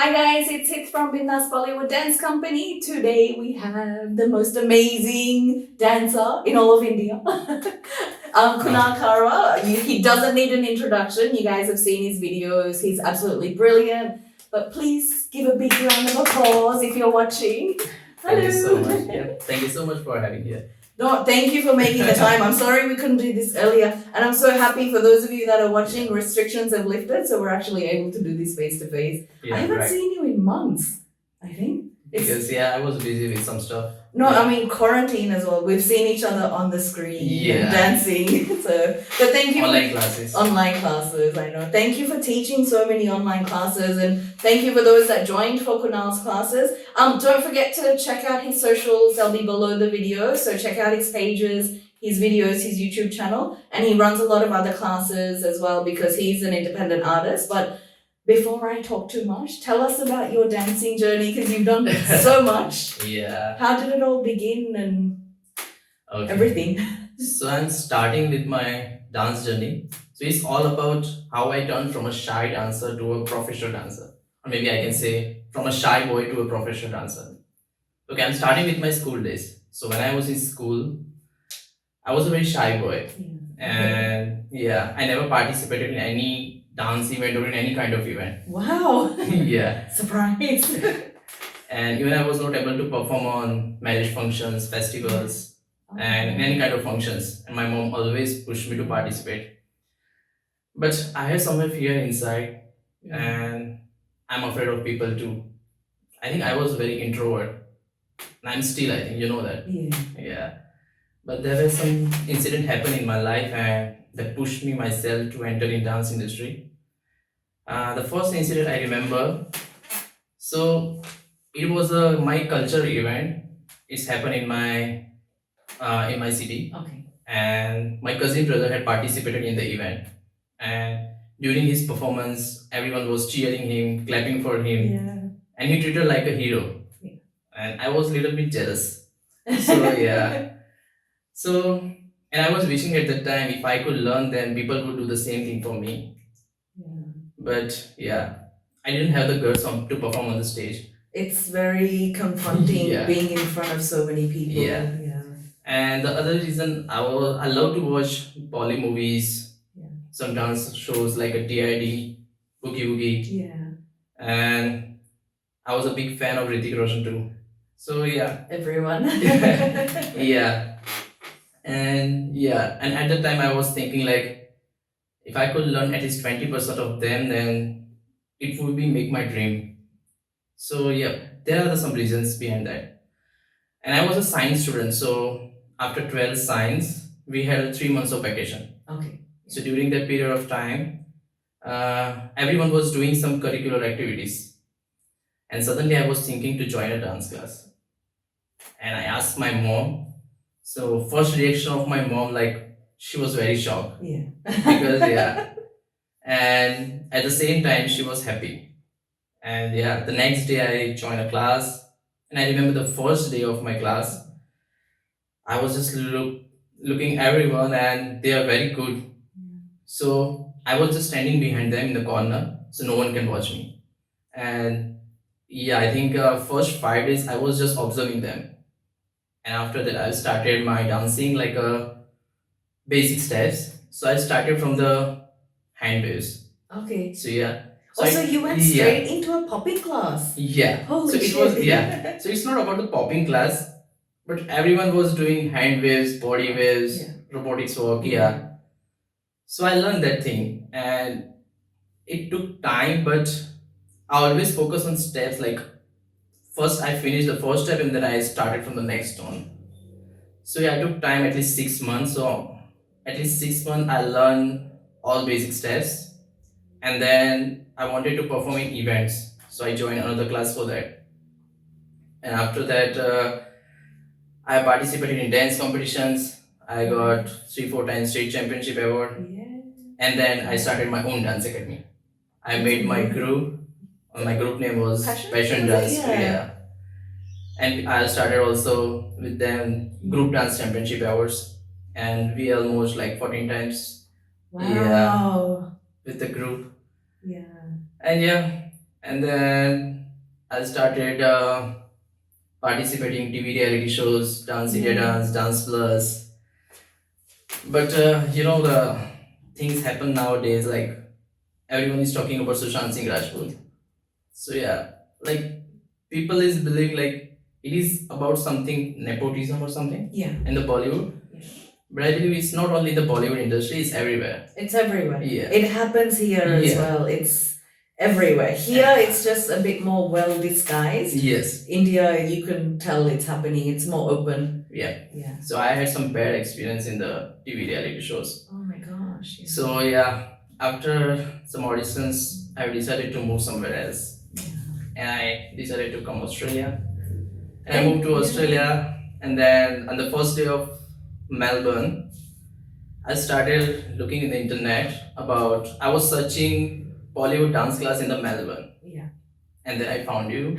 Hi guys, it's from Bindaas Bollywood Dance Company. Today we have the most amazing dancer in all of India. Kunal Kharva. He doesn't need an introduction. You guys have seen his videos. He's absolutely brilliant. But please give a big round of applause if you're watching. Thank you so much. Yeah, thank you so much for having here. No, thank you for making the time. I'm sorry we couldn't do this earlier. And I'm so happy for those of you that are watching, restrictions have lifted, so we're actually able to do this face to face. I haven't seen you in months, I think. Because I was busy with some stuff. No, I mean quarantine as well. We've seen each other on the screen and dancing. But thank you. Online classes. Online classes, I know. Thank you for teaching so many online classes, and thank you for those that joined for Kunal's classes. Don't forget to check out his socials. They'll be below the video. So check out his pages, his videos, his YouTube channel, and he runs a lot of other classes as well because he's an independent artist. But before I talk too much, tell us about your dancing journey because you've done so much. Yeah. How did it all begin and everything? So I'm starting with my dance journey. So it's all about how I turned from a shy dancer to a professional dancer. Or maybe I can say from a shy boy to a professional dancer. Okay, I'm starting with my school days. So when I was in school, I was a very shy boy. And I never participated in any dance event or in any kind of event. Wow. Yeah. Surprise. And even I was not able to perform on marriage functions, festivals, and in any kind of functions. And my mom always pushed me to participate. But I had somewhere fear inside, and I'm afraid of people too. I think I was very introvert. And I'm still, I think, you know that. Yeah. But there was some incident happened in my life and that pushed me myself to enter in dance industry. The first incident I remember, so it was a my culture event. It's happened in my city. Okay. And my cousin brother had participated in the event. And during his performance, everyone was cheering him, clapping for him, and he treated like a hero. And I was a little bit jealous. So so and I was wishing at that time if I could learn, then people would do the same thing for me. But I didn't have the guts to perform on the stage. It's very confronting being in front of so many people. Yeah. And the other reason I love to watch Bolly movies, some dance shows like a TID, Boogie Woogie, and I was a big fan of Hrithik Roshan too. So Everyone. yeah, and at that time I was thinking like if I could learn at least 20% of them, then it would be make my dream. So there are some reasons behind that. And I was a science student, so after 12th science, we had 3 months of vacation. Okay. So during that period of time, everyone was doing some curricular activities. And suddenly I was thinking to join a dance class. And I asked my mom. So first reaction of my mom, like she was very shocked. Because and at the same time she was happy. And the next day I joined a class. And I remember the first day of my class, I was just looking everyone and they are very good. So I was just standing behind them in the corner so no one can watch me. And I think first 5 days I was just observing them. And after that I started my dancing like a basic steps. So I started from the hand waves. Okay. So yeah. So you went straight into a popping class. Yeah. Holy so it shit. was So it's not about the popping class, but everyone was doing hand waves, body waves, robotics work. So I learned that thing, and it took time, but I always focus on steps. Like first I finished the first step, and then I started from the next one. So I took time at least 6 months. So at least 6 months I learned all basic steps, and then I wanted to perform in events. So I joined another class for that, and after that I participated in dance competitions. I got 3-4 times state championship award, and then I started my own dance academy. I made my group. My group name was Passion Dance. And I started also with them group dance championship awards, and we almost like 14 times. Wow. With the group. Yeah. And and then I started participating in TV reality shows, Dance India Yeah. Dance, Dance Plus. But the things happen nowadays. Like everyone is talking about Sushant Singh Rajput. So yeah, like people is believing like it is about something nepotism or something Yeah. in the Bollywood. Yeah. But I believe it's not only the Bollywood industry; it's everywhere. It's everywhere. Yeah. It happens here as Yeah. well. It's everywhere. Here it's just a bit more well disguised. Yes. India, you can tell it's happening. It's more open. Yeah. Yeah. So I had some bad experience in the TV reality shows. Oh my gosh. Yeah. So yeah, after some auditions, I decided to move somewhere else, and I decided to come Australia. And I moved to Australia, and then on the first day of Melbourne, I started looking in the internet about. I was searching Bollywood dance class in the Melbourne. Yeah. And then I found you,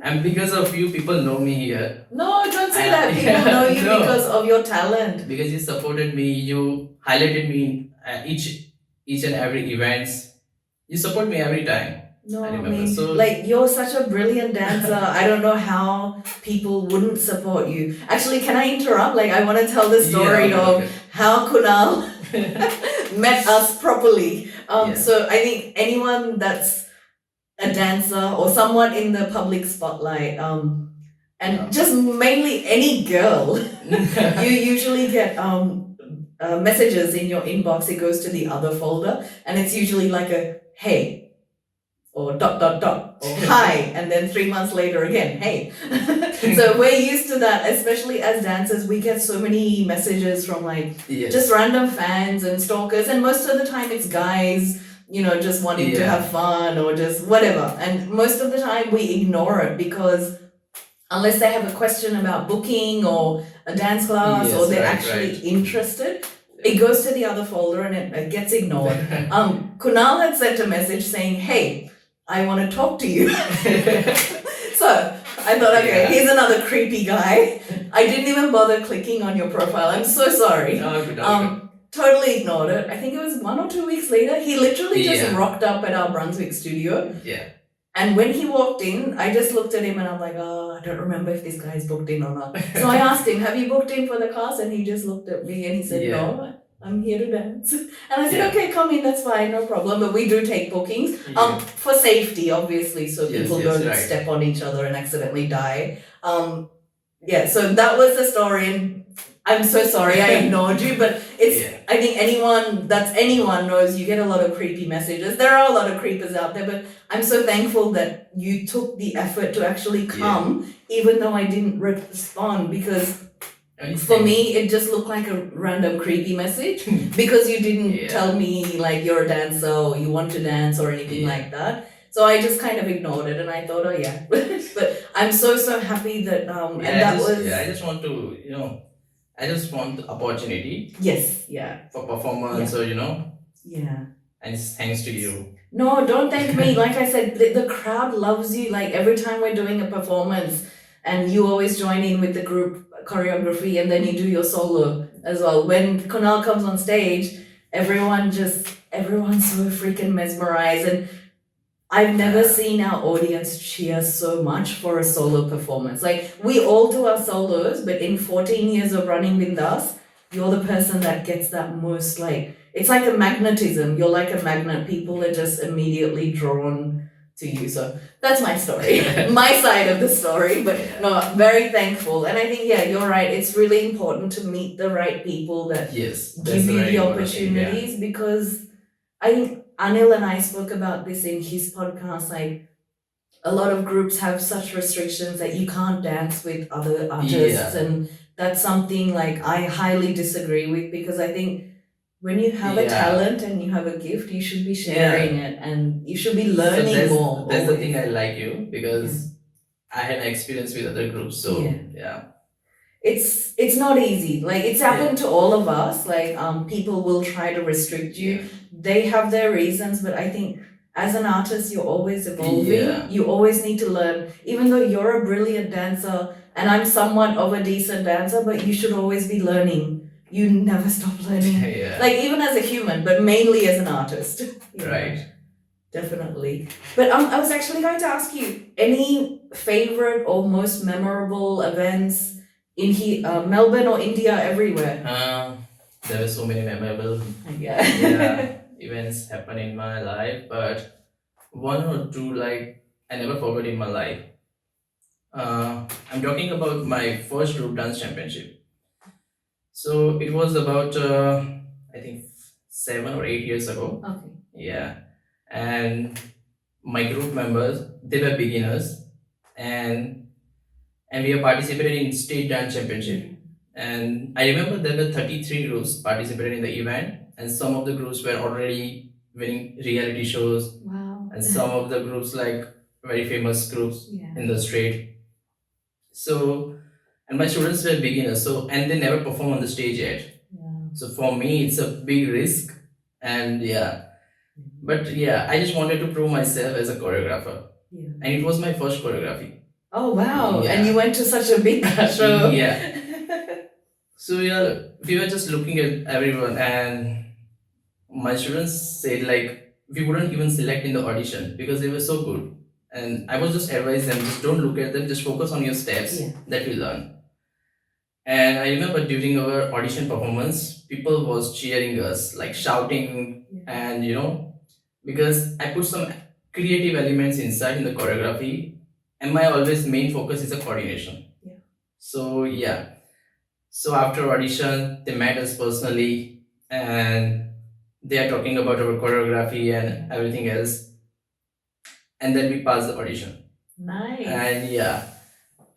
and because of you, people know me here. No, don't say that. People know you No. because of your talent. Because you supported me, you highlighted me in each and every events. You support me every time. No, I I remember. mean, So- like you're such a brilliant dancer. I don't know how people wouldn't support you. Actually, can I interrupt? Like, I want to tell the story Yeah, of okay. how Kunal met us properly. Yeah. So I think anyone that's a dancer or someone in the public spotlight, and Yeah. just mainly any girl, you usually get messages in your inbox. It goes to the other folder, and it's usually like a hey or dot dot dot or hi, and then 3 months later again hey. So we're used to that, especially as dancers. We get so many messages from like Yes. just random fans and stalkers, and most of the time it's guys, just wanting to Yeah. have fun or just whatever. And most of the time we ignore it because unless they have a question about booking or a dance class, or Yes, they're right, actually right. interested, it goes to the other folder and it gets ignored. Kunal had sent a message saying, hey, I want to talk to you. So I thought, okay, Yeah. here's another creepy guy. I didn't even bother clicking on your profile. I'm so sorry. No, good, okay. Totally ignored it. I think it was 1 or 2 weeks later, he literally just Yeah. rocked up at our Brunswick studio. Yeah. And when he walked in, I just looked at him and I'm like, I don't remember if this guy's booked in or not. So I asked him, have you booked in for the class? And he just looked at me and he said, Yeah. no, I'm here to dance. And I said, Yeah. okay, come in, that's fine, no problem. But we do take bookings Yeah. for safety, obviously, so Yes, people yes, don't right. step on each other and accidentally die. So that was the story. And I'm so sorry I ignored you, but it's, Yeah. I think anyone knows you get a lot of creepy messages. There are a lot of creepers out there, but I'm so thankful that you took the effort to actually come, even though I didn't respond, because for me it just looked like a random creepy message because you didn't Yeah. tell me like you're a dancer or you want to dance or anything Yeah. like that. So I just kind of ignored it and I thought, oh yeah. But I'm so happy that and that I just want to, I just want the opportunity yes, yeah. for performance or, Yeah. and it's thanks to you. No, don't thank me. Like I said, the crowd loves you. Like every time we're doing a performance and you always join in with the group choreography and then you do your solo as well. When Kunal comes on stage, everyone's so freaking mesmerized. And I've never seen our audience cheer so much for a solo performance. Like we all do our solos, but in 14 years of running Bindaas, you're the person that gets that most it's like a magnetism. You're like a magnet. People are just immediately drawn to you. So that's my story, my side of the story. But no, I'm very thankful. And I think, yeah, you're right. It's really important to meet the right people that Yes. that's give a you very the important thing, yeah. opportunities, because I think Anil and I spoke about this in his podcast. Like a lot of groups have such restrictions that you can't dance with other artists, and that's something like I highly disagree with, because I think when you have a Yeah. talent and you have a gift, you should be sharing it and you should be learning so that's, more. That's the always. thing I like you because I had experience with other groups. So yeah. It's not easy. Like it's happened to all of us. Like people will try to restrict you. They have their reasons, but I think as an artist you're always evolving. Yeah. You always need to learn. Even though you're a brilliant dancer and I'm somewhat of a decent dancer, but you should always be learning. You never stop learning. Yeah. Like even as a human, but mainly as an artist. Right. Definitely. But I was actually going to ask you any favorite or most memorable events in Melbourne or India, everywhere. There were so many memorable Yeah. events happen in my life, but one or two like I never forgot in my life. I'm talking about my first group dance championship. So it was about I think 7 or 8 years ago. Okay. Yeah, and my group members, they were beginners, and we are participating in state dance championship. And I remember there were 33 groups participating in the event, and some of the groups were already winning reality shows, Wow. and some of the groups like very famous groups in the state. So, and my students were beginners, so and they never perform on the stage yet. So for me, it's a big risk, and but I just wanted to prove myself as a choreographer, and it was my first choreography. Oh wow! And you went to such a big show. Yeah. So we were just looking at everyone, and my students said like we wouldn't even select in the audition because they were so good. And I was just advise them, just don't look at them, just focus on your steps that you learn. And I remember during our audition performance, people was cheering us, like shouting, and because I put some creative elements inside in the choreography, and my always main focus is the coordination. So so after audition, they met us personally, and they are talking about our choreography and everything else, and then we passed the audition. Nice.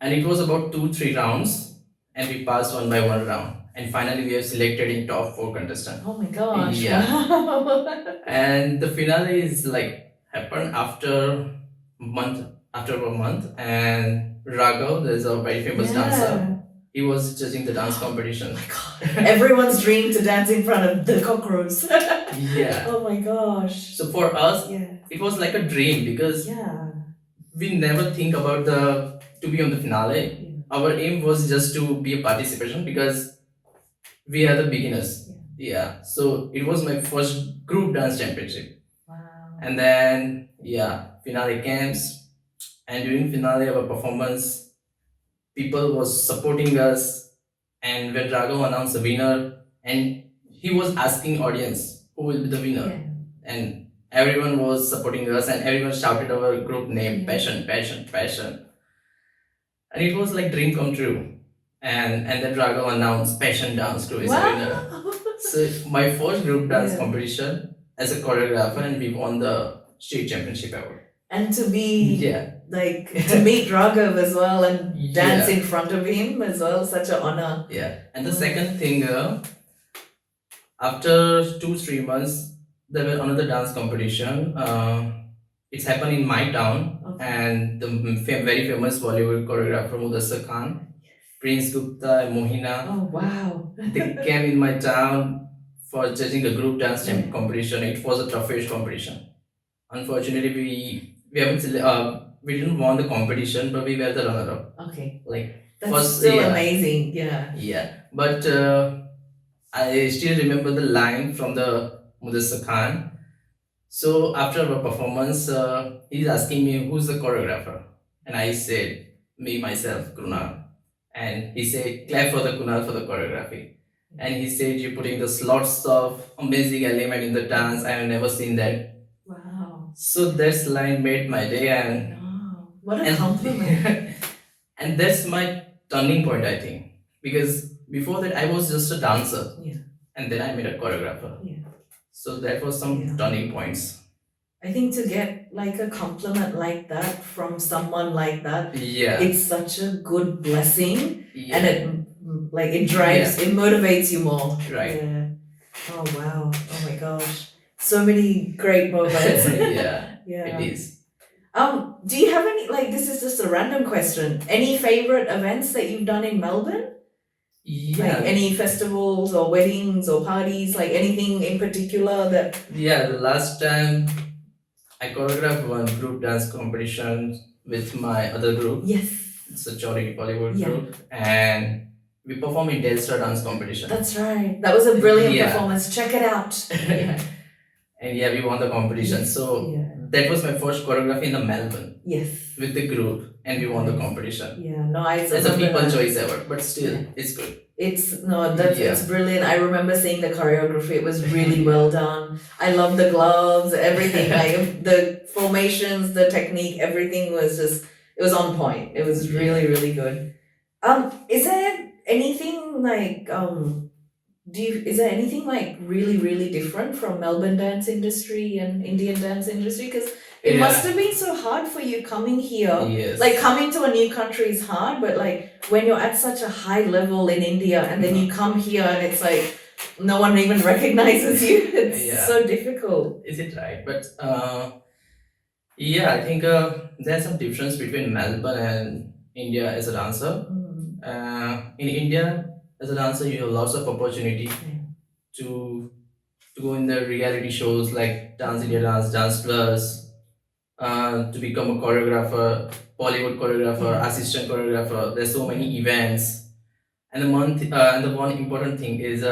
And it was about 2-3 rounds, and we passed one by one round, and finally we are selected in top 4 contestants. Oh my gosh! Yeah. Wow. And the finale is like happened after a month, and Raghav, there's a very famous dancer. He was judging the dance competition. Oh my god! Everyone's dream to dance in front of the cockroach. Yeah. Oh my gosh! So for us, it was like a dream because we never think about to be on the finale. Our aim was just to be a participation because we are the beginners. So it was my first group dance championship. Wow. And then finale comes, and during finale our performance, people was supporting us, and when Raghav announced the winner, and he was asking audience who will be the winner, and everyone was supporting us, and everyone shouted our group name, passion, passion, passion, and it was like dream come true. And then Raghav announced Passion Dance Crew is the winner. So my first group dance competition as a choreographer, and we won the state championship award. And to be to meet Raghav as well and dance in front of him as well, such an honor. And the second thing, after 2-3 months, there was another dance competition. It's happened in my town, and the very famous Bollywood choreographer Mudassar Khan, Prince Gupta, and Mohina. Oh wow! They came in my town for judging a group dance competition. It was a toughest competition. Unfortunately, we haven't we didn't won the competition, but we were the runner-up. Okay. Like that's first, still amazing. But I still remember the line from the Mudassar Khan. So after our performance, he's asking me who's the choreographer, and I said me myself, Kunal. And he said, clap for the Kunal for the choreography. And he said, you're putting the lots of amazing element in the dance. I have never seen that. Wow. So this line made my day, and what a compliment. And that's my turning point, I think. Because before that I was just a dancer. And then I made a choreographer. So that was some turning points. I think to get like a compliment like that from someone like that, it's such a good blessing, and it drives, it motivates you more. Right. Oh wow! Oh my gosh! So many great moments. It is. Do you have any, like, this is just a random question, any favorite events that you've done in Melbourne? Like any festivals or weddings or parties, like anything in particular that? The last time I choreographed one group dance competition with my other group. It's a Choreography Bollywood group, and we performed in Telstra dance competition. That's right. That was a brilliant performance. Check it out. And we won the competition. So that was my first choreography in the Melbourne. Yes. With the group, and we won the competition. Yeah, no, I It's a remember people that. choice award, but still, it's good. It's brilliant. I remember seeing the choreography. It was really well done. I love the gloves, everything, like the formations, the technique, everything was just, it was on point. It was really, really good. Is there anything like is there anything like really, really different from Melbourne dance industry and Indian dance industry? Because it must have been so hard for you coming here. Yes. Like coming to a new country is hard, but like when you're at such a high level in India and then you come here and it's like no one even recognizes you. It's so difficult. Is it right? But I think there's some difference between Melbourne and India as a dancer. In India, as a dancer, you have lots of opportunity to go in the reality shows like Dance India Dance, Dance Plus, to become a choreographer, Bollywood choreographer, assistant choreographer. There's so many events, and the one important thing is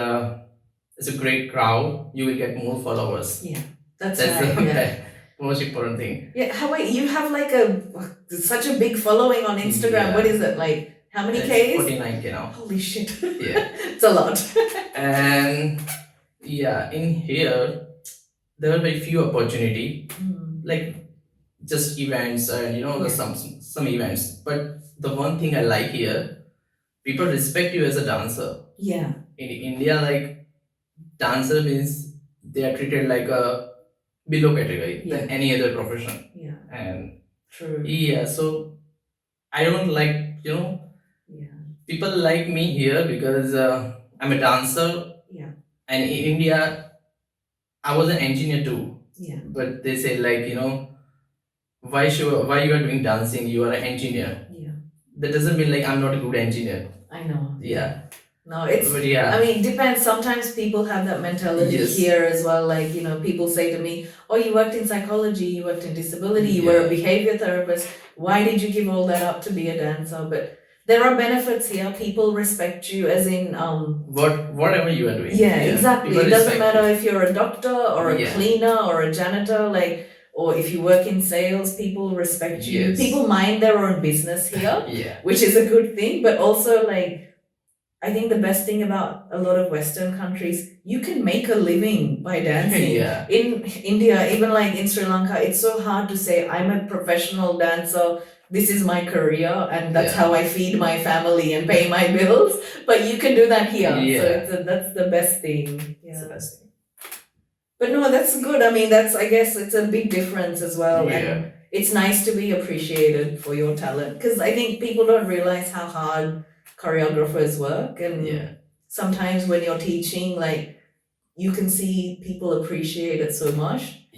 it's a great crowd. You will get more followers. Yeah, that's That's right. the most important thing. Yeah, how wait, you have like such a big following on Instagram. What is it like? How many Ks? 49K now. Holy shit. Yeah. It's a lot. And in here there are very few opportunity, like just events and there's some events. But the one thing I like here, people respect you as a dancer. Yeah. In India, like dancer means they are treated like a below category than any other profession. Yeah. And true. So I don't like, people like me here because I'm a dancer. Yeah. And in India, I was an engineer too. Yeah. But they say like, why you are doing dancing? You are an engineer. Yeah. That doesn't mean like I'm not a good engineer. I know. Yeah. No, it's, I mean, it depends. Sometimes people have that mentality here as well. Like, people say to me, oh, you worked in psychology, you worked in disability, you were a behavior therapist. Why did you give all that up to be a dancer? But there are benefits here. People respect you as in whatever you are doing. Yeah, exactly. It doesn't matter if you're a doctor or a cleaner or a janitor, like, or if you work in sales, people respect you. Yes. People mind their own business here, which is a good thing. But also, like, I think the best thing about a lot of Western countries, you can make a living by dancing. In India, even like in Sri Lanka, it's so hard to say, I'm a professional dancer, this is my career, and that's how I feed my family and pay my bills. But you can do that here. So that's the best thing. It's the best thing. But no, that's good. I mean, I guess it's a big difference as well. And it's nice to be appreciated for your talent. Because I think people don't realize how hard choreographers work, and sometimes when you're teaching, like, you can see people appreciate it so much.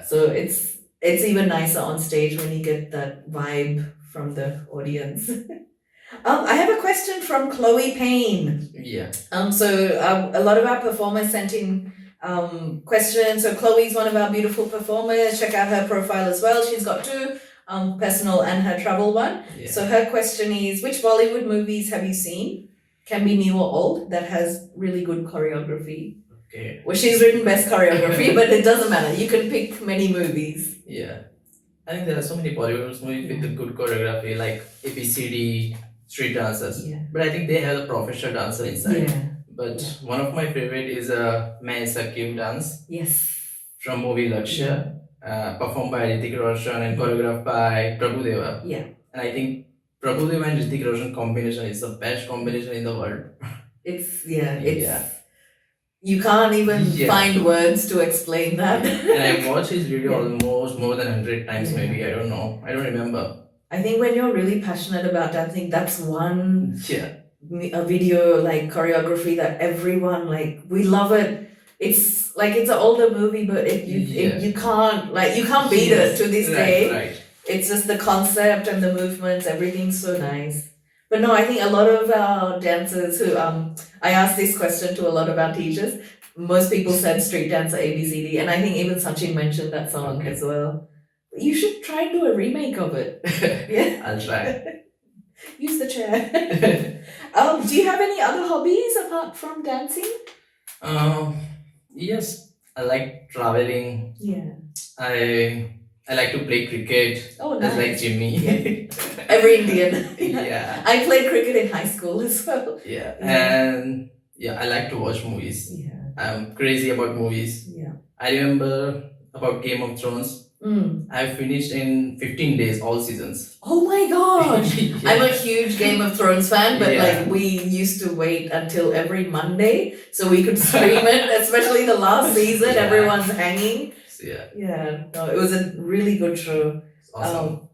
So it's even nicer on stage when you get that vibe from the audience. I have a question from Chloe Payne. So a lot of our performers sent in questions. So Chloe's one of our beautiful performers. Check out her profile as well. She's got two, personal and her travel one. So her question is, which Bollywood movies have you seen, can be new or old, that has really good choreography? Okay. Well, she's written best choreography, but it doesn't matter. You can pick many movies. I think there are so many Bollywood movies with the good choreography, like ABCD, street dancers. But I think they have a professional dancer inside. But one of my favorite is Main Aisa Kyun dance. From movie Lakshya. Performed by Hrithik Roshan and choreographed by Prabhudeva. And I think Prabhudeva and Hrithik Roshan combination is the best combination in the world. It's you can't even find words to explain that. And I watched his video almost more than 100 times maybe. I don't know. I don't remember. I think when you're really passionate about dancing, that's one a video like choreography that everyone, like, we love it. It's like it's an older movie, but you can't beat it to this day. Right. It's just the concept and the movements, everything's so nice. But no, I think a lot of our dancers who I asked this question to a lot of our teachers. Most people said street dancer ABCD, and I think even Sachin mentioned that song as well. You should try and do a remake of it. I'll try. Use the chair. Do you have any other hobbies apart from dancing? Yes, I like traveling. I I like to play cricket. Oh, Just like nice. Jimmy. Every Indian. Yeah. I played cricket in high school as well. Yeah. Yeah. And yeah, I like to watch movies. Yeah. I'm crazy about movies. Yeah. I remember about Game of Thrones. I finished in 15 days all seasons. Oh my gosh! Yeah. I'm a huge Game of Thrones fan, but Yeah. like we used to wait until every Monday so we could stream it, especially the last season. Yeah. Everyone's hanging. Yeah. Yeah, no, it was a really good show. Awesome.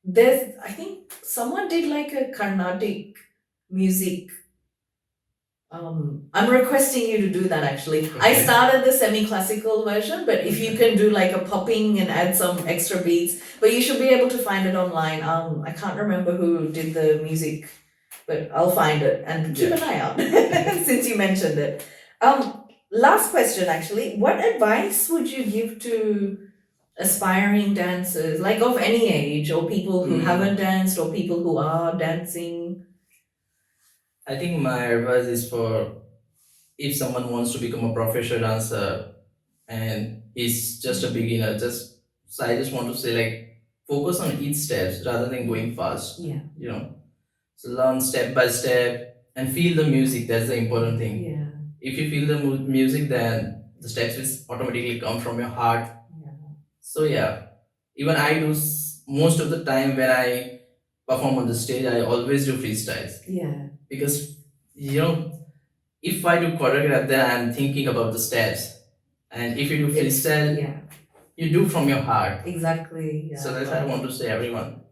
There's, I think someone did like a Carnatic music. I'm requesting you to do that actually. I Okay. started the semi-classical version, but if you can do like a popping and add some extra beats, but you should be able to find it online. I can't remember who did the music, but I'll find it and keep an eye out since you mentioned it. Last question actually. What advice would you give to aspiring dancers, like of any age, or people who haven't danced, or people who are dancing? I think my advice is for if someone wants to become a professional dancer and is just a beginner, I just want to say like focus on each steps rather than going fast. Yeah. So learn step by step and feel the music. That's the important thing. Yeah. If you feel the music, then the steps will automatically come from your heart. Yeah. So yeah, even I do most of the time when I perform on the stage, I always do freestyles. Yeah. Because if I do choreograph, then I'm thinking about the steps, and if you do freestyle, you do from your heart. Exactly. Yeah. So that's what I want to say, everyone.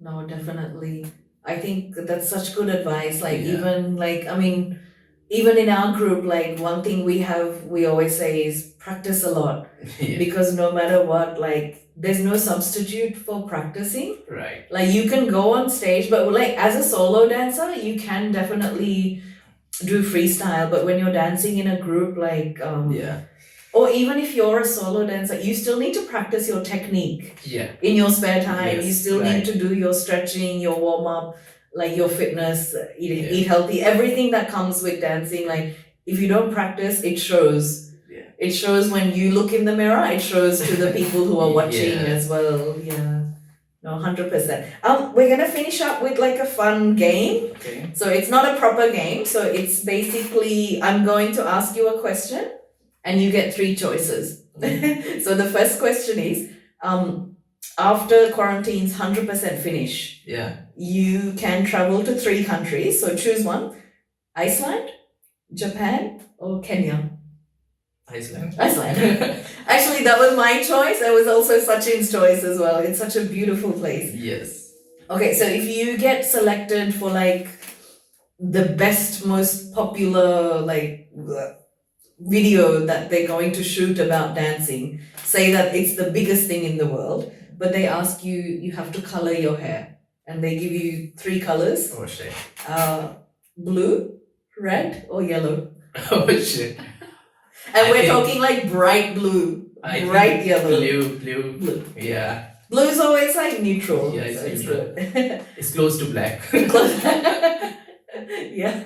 No, definitely. I think that's such good advice. Like even like I mean, even in our group, like one thing we always say is practice a lot. Yeah. Because no matter what, like there's no substitute for practicing. Right. Like you can go on stage, but like as a solo dancer, you can definitely do freestyle, but when you're dancing in a group, like or even if you're a solo dancer, you still need to practice your technique. Yeah. In your spare time. Yes, you still need to do your stretching, your warm up, like your fitness, eat healthy, everything that comes with dancing. Like if you don't practice, it shows. Yeah. It shows when you look in the mirror, it shows to the people who are watching as well. Yeah. No, 100%. We're gonna finish up with like a fun game. Okay. So it's not a proper game. So it's basically I'm going to ask you a question, and you get 3 choices. So the first question is, after quarantine's 100% finish, you can travel to 3 countries. So choose one: Iceland, Japan, or Kenya. Iceland. Actually, that was my choice. It was also Sachin's choice as well. It's such a beautiful place. Yes. Okay, so if you get selected for like the best, most popular like video that they're going to shoot about dancing, say that it's the biggest thing in the world, but they ask you, you have to color your hair, and they give you 3 colors. Oh shit. Blue, red, or yellow. Oh shit. And we're talking like bright blue, bright yellow. Blue. Yeah. Blue is always like neutral. Yeah, it's neutral. It's close to black. Yeah.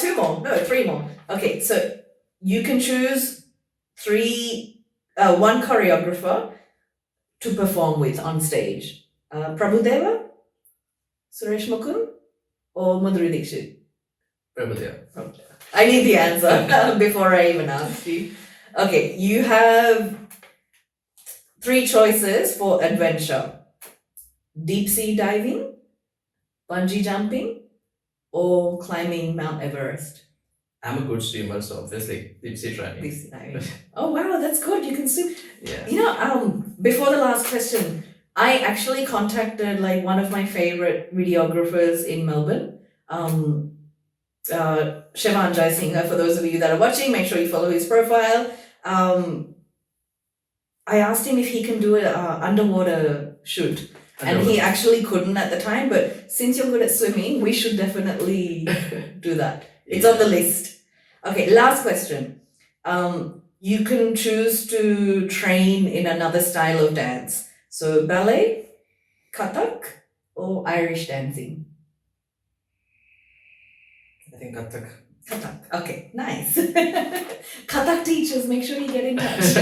2 more. No, 3 more. Okay, so you can choose 1 choreographer to perform with on stage. Prabhudeva, Suresh Mukund, or Madhuri Dixit? Prabhudeva. I need the answer before I even ask you. Okay, you have 3 choices for adventure: deep sea diving, bungee jumping, or climbing Mount Everest. I'm a good swimmer, so obviously deep sea diving. Deep sea diving. Oh wow, that's good. You can swim. Yeah. Before the last question, I actually contacted like one of my favorite videographers in Melbourne. Shivan Jai Singha, for those of you that are watching, make sure you follow his profile. I asked him if he can do an underwater shoot, and he actually couldn't at the time, but since you're good at swimming, we should definitely do that. It's on the list. Okay, last question. You can choose to train in another style of dance. So ballet, Kathak, or Irish dancing? I think Kathak. Kathak. Okay, nice. Kathak teachers, make sure you get in touch.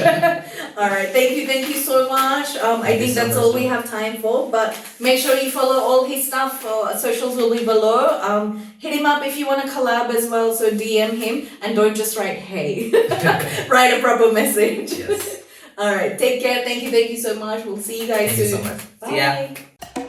All right, thank you so much. I Thank you think so that's much, all we Tom. have time for. But make sure you follow all his stuff. Socials will be below. Hit him up if you want to collab as well. So DM him and don't just write hey. Write a proper message. Yes. All right, take care. Thank you so much. We'll see you guys Thank you soon. so much. Bye. See ya.